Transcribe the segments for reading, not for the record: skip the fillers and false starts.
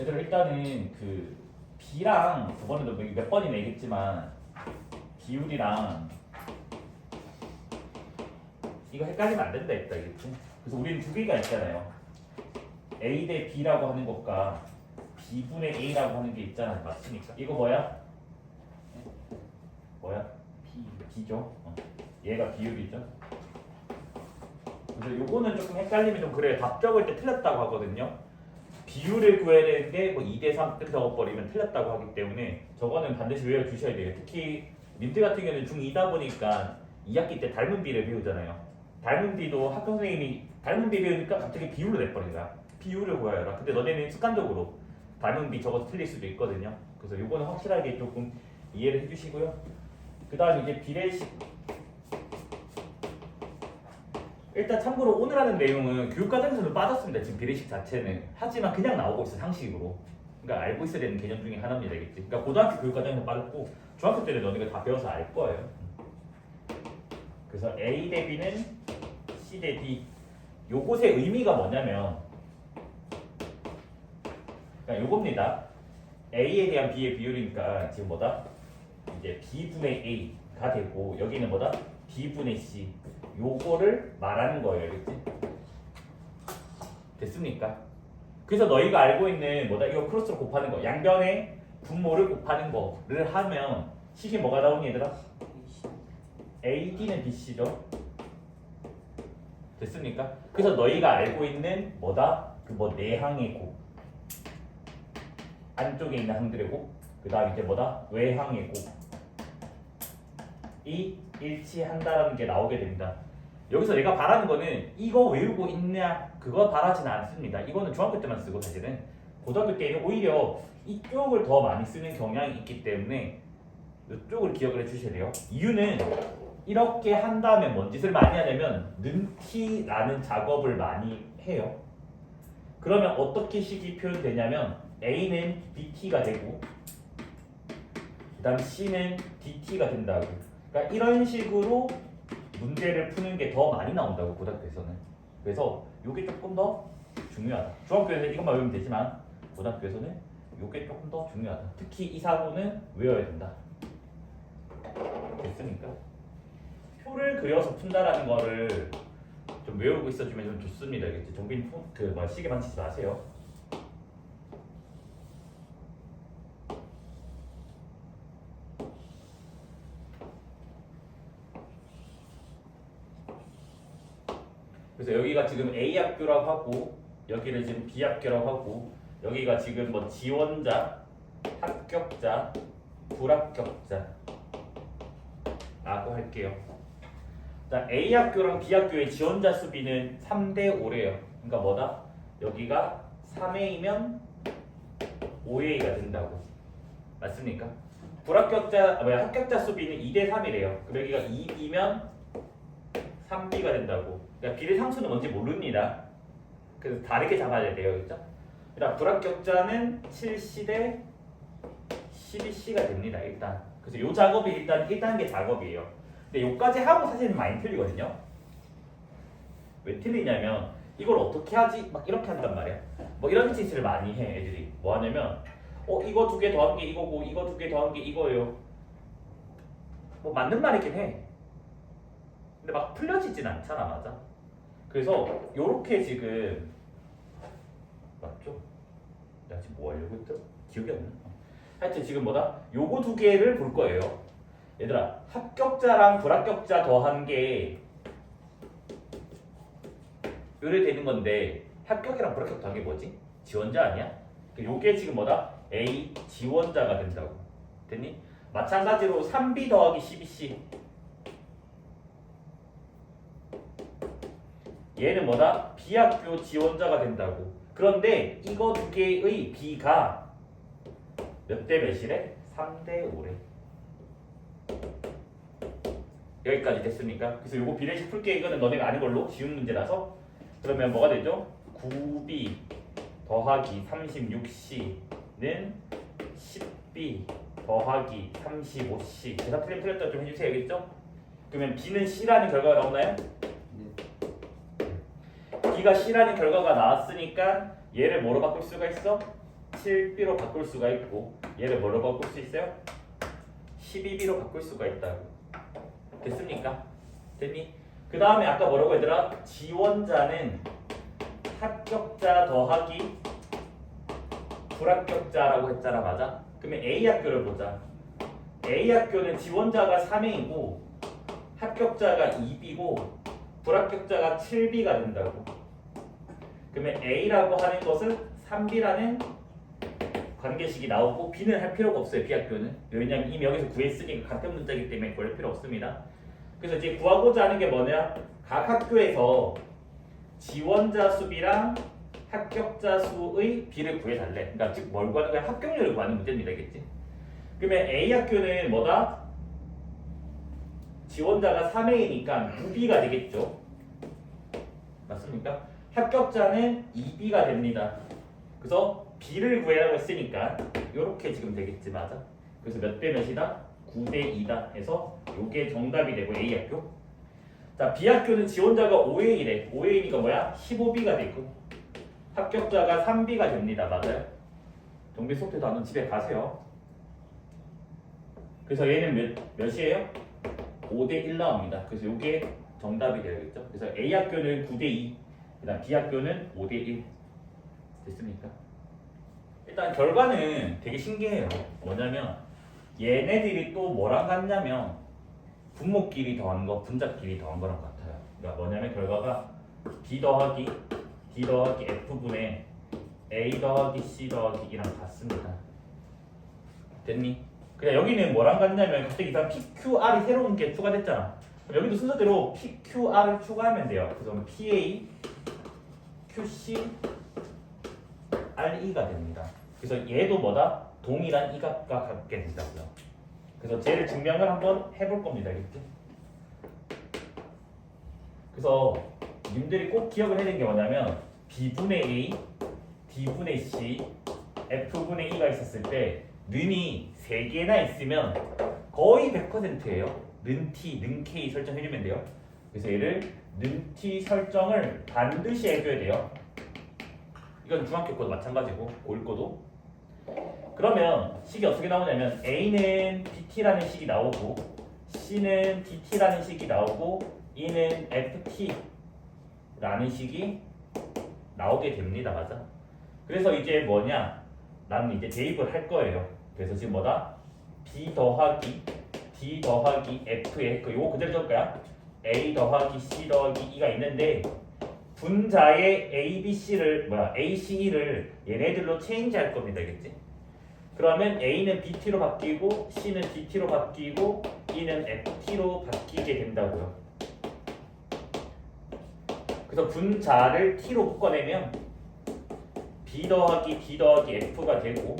얘들아 일단은 그 B랑 저번에도 몇 번이나 얘기했지만 비율이랑 이거 헷갈리면 안 된다 했다 이겠지? 그래서 우리는 두 개가 있잖아요. A 대 B라고 하는 것과 B분의 A라고 하는 게 있잖아. 맞습니까? 이거 뭐야? 뭐야? B죠? 얘가 비율이죠. 그래서 요거는 조금 헷갈리면 좀 그래요. 답 적을 때 틀렸다고 하거든요. 비율을 구해야 되는데 뭐 2대3 이렇게 적어버리면 틀렸다고 하기 때문에 저거는 반드시 외워주셔야 돼요. 특히 민트 같은 경우는 중2다 보니까 2학기 때 닮은 비를 배우잖아요. 닮은 비도 학교 선생님이 닮은 비 배우니까 갑자기 비율로 내버린다. 비율을 구하여라. 근데 너네는 습관적으로 닮은 비 적어서 틀릴 수도 있거든요. 그래서 요거는 확실하게 조금 이해를 해주시고요. 그 다음 이제 비례식. 일단 참고로 오늘 하는 내용은 교육과정에서는 빠졌습니다. 지금 비례식 자체는. 하지만 그냥 나오고 있어 상식으로. 그러니까 알고 있어야 되는 개념 중에 하나입니다. 알겠지? 그러니까 고등학교 교육과정에서 빠졌고 중학교 때는 너네가 다 배워서 알 거예요. 그래서 A 대 B는 C 대 D. 요것의 의미가 뭐냐면 그러니까 요겁니다. A에 대한 B의 비율이니까 지금 뭐다? 이제 B분의 A가 되고 여기는 뭐다? B분의 C. 요거를 말하는 거예요. 알겠지? 됐습니까? 그래서 너희가 알고 있는 뭐다? 이거 크로스로 곱하는 거. 양변의 분모를 곱하는 거를 하면 식이 뭐가 나오니 얘들아? AD는 BC죠. 됐습니까? 그래서 너희가 알고 있는 뭐다? 그 뭐 내항의 곱. 안쪽에 있는 항들의 곱. 그 다음 이제 뭐다? 외항의 곱. 이 일치한다라는 게 나오게 됩니다. 여기서 내가 바라는 거는 이거 외우고 있냐 그거 바라지는 않습니다. 이거는 중학교 때만 쓰고 사실은 고등학교 때는 오히려 이쪽을 더 많이 쓰는 경향이 있기 때문에 이쪽을 기억을 해주셔야 돼요. 이유는 이렇게 한 다음에 뭔 짓을 많이 하냐면 능티라는 작업을 많이 해요. 그러면 어떻게 식이 표현되냐면 A는 BT가 되고 그 다음 C는 DT가 된다고. 그러니까 이런 식으로 문제를 푸는 게 더 많이 나온다고 고등학교에서는. 그래서 이게 조금 더 중요하다. 중학교에서는 이것만 외우면 되지만 고등학교에서는 이게 조금 더 중요하다. 특히 이 사고는 외워야 된다. 됐습니까? 표를 그려서 푼다라는 거를 좀 외우고 있어주면 좀 좋습니다. 알겠지? 정빈 시계만 치지 마세요. 그래서 여기가 지금 A 학교라고 하고 여기를 지금 B 학교라고 하고 여기가 지금 뭐 지원자, 합격자, 불합격자 라고 할게요. 자, A 학교랑 B 학교의 지원자 수비는 3대 5래요. 그러니까 뭐다? 여기가 3A면 5A가 된다고. 맞습니까? 합격자 수비는 2대 3이래요. 그럼 여기가 2B면 3B가 된다고. 그러니까 비례 상수는 뭔지 모릅니다. 그래서 다르게 잡아야 돼요. 그렇죠? 그다음 불합격자는 7C 대 12C가 됩니다. 일단. 그래서 이 작업이 일단 1단계 작업이에요. 근데 요까지 하고 사실 많이 틀리거든요. 왜 틀리냐면 이걸 어떻게 하지? 막 이렇게 한단 말이야. 뭐 이런 짓을 많이 해 애들이. 뭐 하냐면 이거 두 개 더한 게 이거고 이거 두 개 더한 게 이거예요. 뭐 맞는 말이긴 해. 근데 막 풀려지진 않잖아. 맞아? 그래서 요렇게 지금 맞죠? 내가 지금 뭐 하려고 했더라? 기억이 안 나. 하여튼 지금 뭐다? 요거 두 개를 볼 거예요. 얘들아, 합격자랑 불합격자 더한 게 요래 되는 건데 합격이랑 불합격 더한 게 뭐지? 지원자 아니야? 요게 지금 뭐다? A 지원자가 된다고. 됐니? 마찬가지로 3B 더하기 12C 얘는 뭐다? B학교 지원자가 된다고. 그런데 이거 두 개의 B가 몇 대 몇이래? 3대 5래. 여기까지 됐습니까? 그래서 요거 비례식 풀게. 이거는 너네가 아는 걸로 쉬운 문제라서. 그러면 뭐가 되죠? 9B 더하기 36C는 10B 더하기 35C. 대답 틀렸다 좀 해주세요. 알겠죠? 그러면 B는 C라는 결과가 나오나요? B가 C라는 결과가 나왔으니까 얘를 뭐로 바꿀 수가 있어? 7b로 바꿀 수가 있고 얘를 뭐로 바꿀 수 있어요? 12b로 바꿀 수가 있다고. 됐습니까? 됐니? 그 다음에 아까 뭐라고 얘들아? 지원자는 합격자 더하기 불합격자라고 했잖아. 맞아? 그러면 A학교를 보자. A학교는 지원자가 3A이고 합격자가 2B고 불합격자가 7B가 된다고. 그러면 A라고 하는 것은 3B라는 관계식이 나오고 B는 할 필요가 없어요. B학교는. 왜냐하면 이미 여기서 구했으니까 같은 문자이기 때문에 구할 필요 없습니다. 그래서 이제 구하고자 하는 게 뭐냐? 각 학교에서 지원자 수비랑 합격자 수의 비를 구해달래. 그러니까 즉 뭘 구하는 거야? 합격률을 구하는 문제입니다. 알겠지? 그러면 A학교는 뭐다? 지원자가 3A니까 9B가 되겠죠. 맞습니까? 합격자는 2B가 됩니다. 그래서 B를 구해라고 했으니까 이렇게 지금 되겠지. 맞아? 그래서 몇 대 몇이다? 9대 2다 해서 이게 정답이 되고 A학교. 자, B학교는 지원자가 5A래. 5A니까 뭐야? 15B가 되고 합격자가 3B가 됩니다. 맞아요? 정비 소프트도 안 하면 집에 가세요. 그래서 얘는 몇이에요? 5대1 나옵니다. 그래서 이게 정답이 되겠죠. 그래서 A학교는 9대2, 그다음 B학교는 5대1. 됐습니까? 일단 결과는 되게 신기해요. 뭐냐면 얘네들이 또 뭐랑 같냐면 분모끼리 더한 거, 분자끼리 더한 거랑 같아요. 그러니까 뭐냐면 결과가 B 더하기 D 더하기 F분의 A 더하기 C 더하기 E랑 같습니다. 됐니? 그냥 여기는 뭐랑 같냐면 갑자기 일단 PQR이 새로운 게 추가됐잖아. 그럼 여기도 순서대로 PQR을 추가하면 돼요. 그래서 PA, QC, RE가 됩니다. 그래서 얘도 뭐다? 동일한 이각과 같게 된다고요. 그래서 쟤를 증명을 한번 해볼 겁니다. 알겠지? 그래서 님들이 꼭 기억을 해야 되는 게 뭐냐면 B분의 A, D분의 C, F분의 E가 있었을 때 는이 3개나 있으면 거의 100%예요. 는 T, 는 K 설정해주면 돼요. 그래서 얘를 는 T 설정을 반드시 해줘야 돼요. 이건 중학교 거도 마찬가지고 고1 거도. 그러면 식이 어떻게 나오냐면 A는 BT라는 식이 나오고 C는 DT라는 식이 나오고 E는 FT라는 식이 나오게 됩니다. 맞아? 그래서 이제 뭐냐? 나는 이제 대입을 할 거예요. 그래서 지금 뭐다? B 더하기 D 더하기 F에 요거 그대로 적을 거야. A 더하기 C 더하기 E가 있는데 분자의 A, B, C를 A, C, E를 얘네들로 체인지할 겁니다. 알겠지? 그러면 A는 BT로 바뀌고 C는 DT로 바뀌고 E는 FT로 바뀌게 된다고요. 그래서 분자를 T로 묶어내면 B 더하기 D 더하기 F가 되고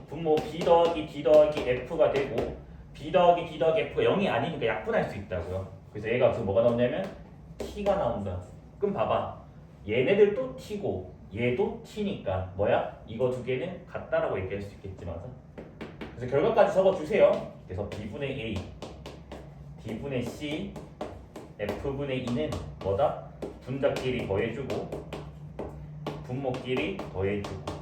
분모 B 더하기 D 더하기 F가 되고 B 더하기 D 더하기 F가 0이 아니니까 약분할 수 있다고요. 그래서 얘가 지금 뭐가 나오냐면 T가 나온다. 그럼 봐봐. 얘네들 또 T고 얘도 T니까 뭐야? 이거 두 개는 같다라고 얘기할 수 있겠지만 그래서 결과까지 적어주세요. 그래서 B분의 A, D분의 C, F분의 E는 뭐다? 분자끼리 더해주고 분모끼리 더해주고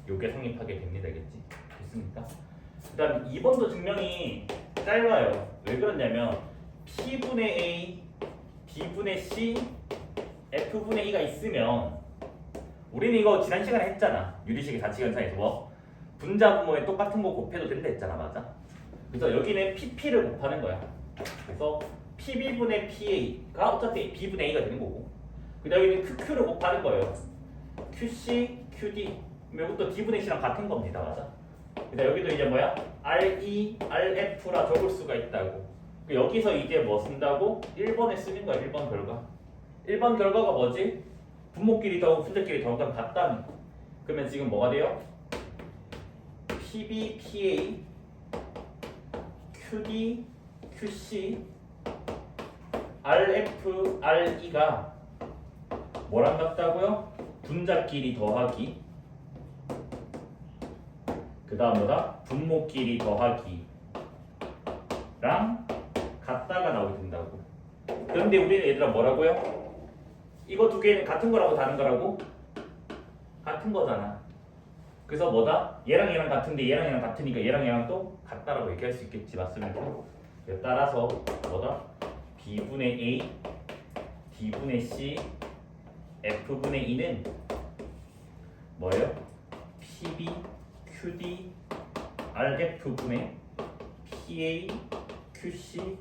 요게 성립하게 됩니다. 알겠지? 됐습니까? 그 다음 2번도 증명이 짧아요. 왜 그러냐면 P분의 A, D분의 C, F분의 E가 있으면 우리는 이거 지난 시간에 했잖아. 유리식의 자치견상에서 뭐 분자 분모에 똑같은 거 곱해도 된다 했잖아. 맞아? 그래서 여기는 PP를 곱하는 거야. 그래서 PB분의 PA가 어차피 B분의 A가 되는 거고 그 다음 여기는 QQ를 곱하는 거예요. QC, QD 이것도 D분의 C랑 같은 겁니다. 맞아? 그 다음 여기도 이제 뭐야? RE, RF라 적을 수가 있다고. 여기서 이제 뭐 쓴다고? 1번에 쓰는 거야. 1번 결과. 1번 결과가 뭐지? 분모끼리 더하고 분자끼리 더하면 같다는. 그러면 지금 뭐가 돼요? PB, PA, QD, QC, RF, RE가 뭐랑 같다고요? 분자끼리 더하기 그 다음 뭐다? 분모끼리 더하기랑 같다가 나오게 된다고. 그런데 우리는 얘들아 뭐라고요? 이거 두 개는 같은 거라고 다른 거라고? 같은 거잖아. 그래서 뭐다? 얘랑 얘랑 같은데 얘랑 얘랑 같으니까 얘랑 얘랑 또 같다라고 얘기할 수 있겠지. 맞습니까? 따라서 뭐다? B분의 A, D분의 C, F분의 E는 뭐예요? PB, QD, RF분의 PA, QC,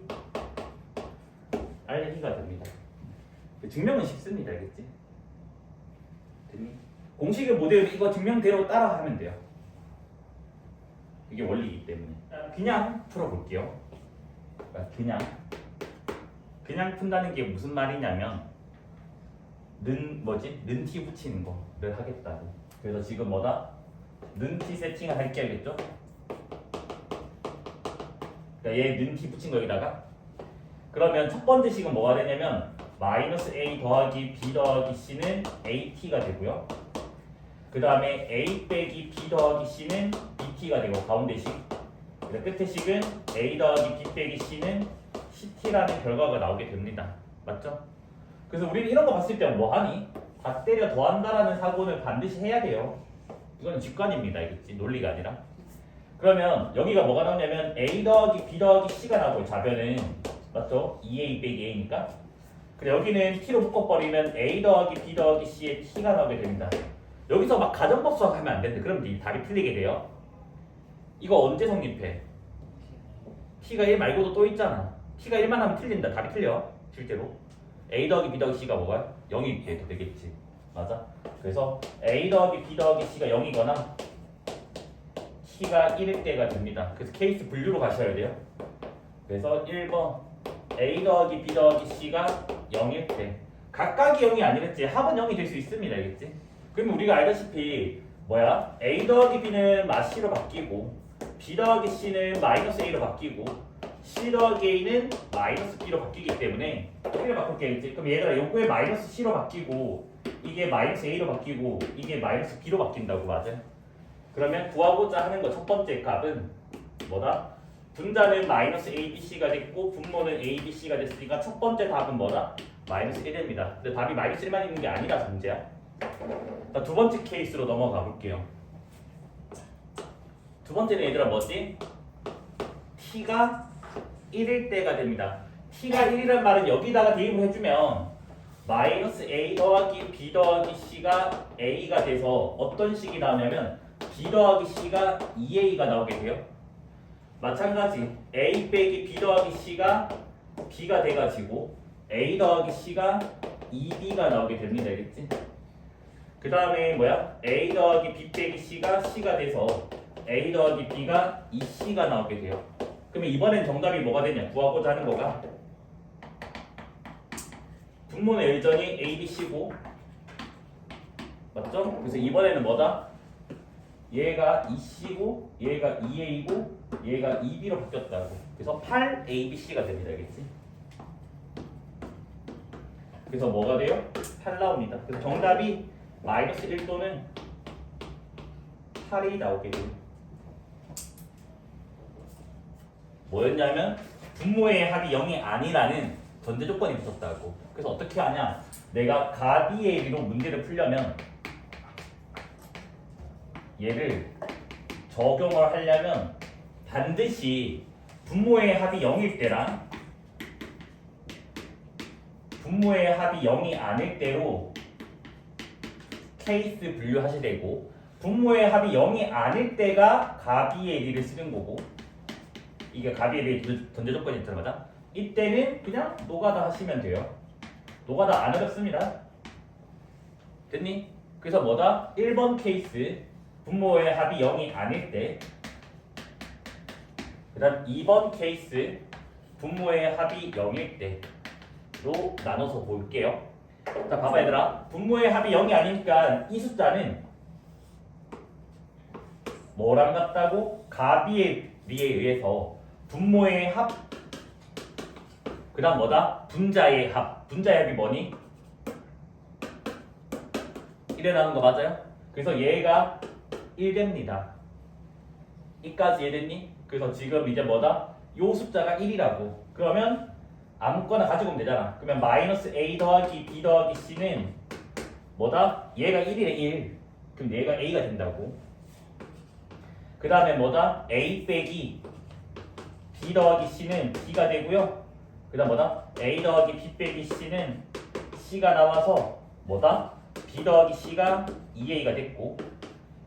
RE가 됩니다. 증명은 쉽습니다. 알겠지? 됐니? 공식의 모델 이거 증명대로 따라 하면 돼요. 이게 원리이기 때문에. 그냥 풀어볼게요. 그냥 푼다는 게 무슨 말이냐면 는 t 붙이는 거를 하겠다고. 그래서 지금 뭐다? 는 t 세팅을 할게 알겠죠? 그러니까 얘는 t 붙인 거 여기다가 그러면 첫 번째 식은 뭐가 되냐면 마이너스 a 더하기 b 더하기 c는 at가 되고요. 그 다음에 a 빼기 b 더하기 c는 bt가 되고 가운데 식. 끝에 식은 a 더하기 b 빼기 c는 ct라는 결과가 나오게 됩니다. 맞죠? 그래서 우리는 이런 거 봤을 때 뭐 하니? 다 때려 더한다라는 사고는 반드시 해야 돼요. 이건 직관입니다. 알겠지? 논리가 아니라. 그러면 여기가 뭐가 나오냐면 a 더하기 b 더하기 c가 나오고 좌변은 맞죠? 2a 빼기 a니까. 그래 여기는 t로 묶어버리면 a 더하기 b 더하기 c의 t가 나오게 됩니다. 여기서 막 가정법 수학하면 안 되는데 그럼 이 답이 틀리게 돼요. 이거 언제 성립해? t가 1 말고도 또 있잖아. t가 1만 하면 틀린다. 답이 틀려. 실제로. a 더하기 b 더하기 c가 뭐가? 0이 돼도 되겠지. 맞아? 그래서 a 더하기 b 더하기 c가 0이거나 t가 1일 때가 됩니다. 그래서 케이스 분류로 가셔야 돼요. 그래서 1번 a 더하기 b 더하기 c가 0일 때 각각이 0이 아니랬지. 합은 0이 될 수 있습니다. 알겠지? 그러면 우리가 알다시피 뭐야? a 더하기 b는 마C로 바뀌고 b 더하기 c는 마이너스 a로 바뀌고 c 더하기 a는 마이너스 b로 바뀌기 때문에 여기를 바꿀게. 그럼 얘들아 요거에 마이너스 c로 바뀌고 이게 마이너스 a로 바뀌고 이게 마이너스 b로 바뀐다고. 맞아요? 그러면 구하고자 하는 거 첫 번째 값은 뭐다? 분자는 마이너스 abc가 됐고 분모는 abc가 됐으니까 첫 번째 답은 뭐다? 마이너스 1입니다. 근데 답이 마이너스 1만 있는 게 아니라 문제야. 자, 두 번째 케이스로 넘어가 볼게요. 두 번째는 얘들아 뭐지? t가 1일 때가 됩니다. t가 1이란 말은 여기다가 대입을 해주면 마이너스 a 더하기 b 더하기 c가 a가 돼서 어떤 식이 나오냐면 b 더하기 c가 2a가 나오게 돼요. 마찬가지 a 빼기 b 더하기 c가 b가 돼가지고 a 더하기 c가 2b가 나오게 됩니다. 알겠지? 그 다음에 뭐야? a 더하기 b 빼기 c가 c가 돼서 a 더하기 b가 2c가 나오게 돼요. 그러면 이번엔 정답이 뭐가 되냐? 구하고자 하는 거가 분모는 여전히 a, b, c고 맞죠? 그래서 이번에는 뭐다? 얘가 2c고 얘가 2a고 얘가 2b로 바뀌었다고. 그래서 8abc가 됩니다. 알겠지? 그래서 뭐가 돼요? 8 나옵니다. 그래서 정답이 마이너스 1 또는 8이 나오게 돼요. 뭐였냐면 분모의 합이 0이 아니라는 전제 조건이 붙었다고. 그래서 어떻게 하냐? 내가 가비에이로 문제를 풀려면 얘를 적용을 하려면 반드시 분모의 합이 0일 때랑 분모의 합이 0이 아닐 때로 케이스 분류하셔야 되고 분모의 합이 0이 아닐 때가 가비에이를 쓰는 거고 이게 가비에이 전제 조건이 들어가자. 이때는 그냥 노가다 하시면 돼요. 노가다 안 어렵습니다. 됐니? 그래서 뭐다? 1번 케이스 분모의 합이 0이 아닐 때, 그 다음 2번 케이스 분모의 합이 0일 때로 나눠서 볼게요. 자 봐봐 얘들아, 분모의 합이 0이 아니니까 이 숫자는 뭐랑 같다고? 가비에 의해서 분모의 합, 그 다음 뭐다? 분자의 합. 분자의 합이 뭐니? 이래 나오는 거 맞아요? 그래서 얘가 1 됩니다. 이까지 이해됐니? 그래서 지금 이제 뭐다? 요 숫자가 1이라고. 그러면 아무거나 가지고 오면 되잖아. 그러면 마이너스 a 더하기 b 더하기 c는 뭐다? 얘가 1이래 1. 그럼 얘가 a가 된다고. 그 다음에 뭐다? A 빼기 B 더하기 C는 B가 되고요. 그 다음 뭐다? A 더하기 B 빼기 C는 C가 나와서 뭐다? B 더하기 C가 2A가 됐고,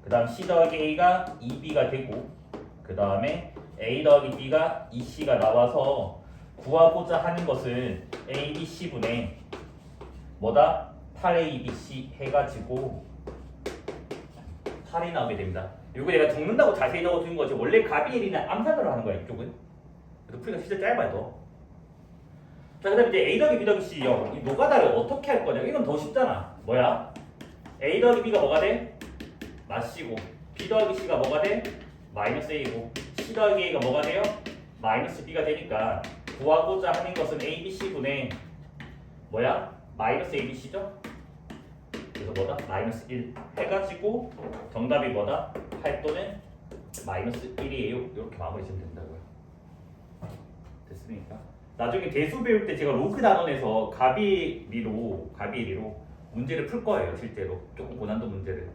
그 다음 C 더하기 A가 2B가 되고, 그 다음에 A 더하기 B가 2C가 나와서 구하고자 하는 것은 A, B, C분의 뭐다? 8A, B, C 해가지고 8이 나오게 됩니다. 이거 내가 적는다고 자세히 적어준 거지. 원래 갑이 1이나 암산으로 하는 거야, 이쪽은. 그래서 풀이가 진짜 짧아요, 더. 자, 그 다음에 이제 A 더하기 B 더하기 C, 이 노가다를 어떻게 할 거냐? 이건 더 쉽잖아. 뭐야? A 더하기 B가 뭐가 돼? 마씨고, B 더하기 C가 뭐가 돼? 마이너스 A고, C 더하기 A가 뭐가 돼요? 마이너스 B가 되니까 구하고자 하는 것은 A, B, C분의 뭐야? 마이너스 A, B, C죠? 그래서 뭐다? 마이너스 1 해가지고 정답이 뭐다? 8 또는 마이너스 1이에요. 이렇게 마무리 지으면 된다고요. 됐습니까? 나중에 대수 배울 때 제가 로그 단원에서 가비리로 문제를 풀 거예요. 실제로 조금 고난도 문제를.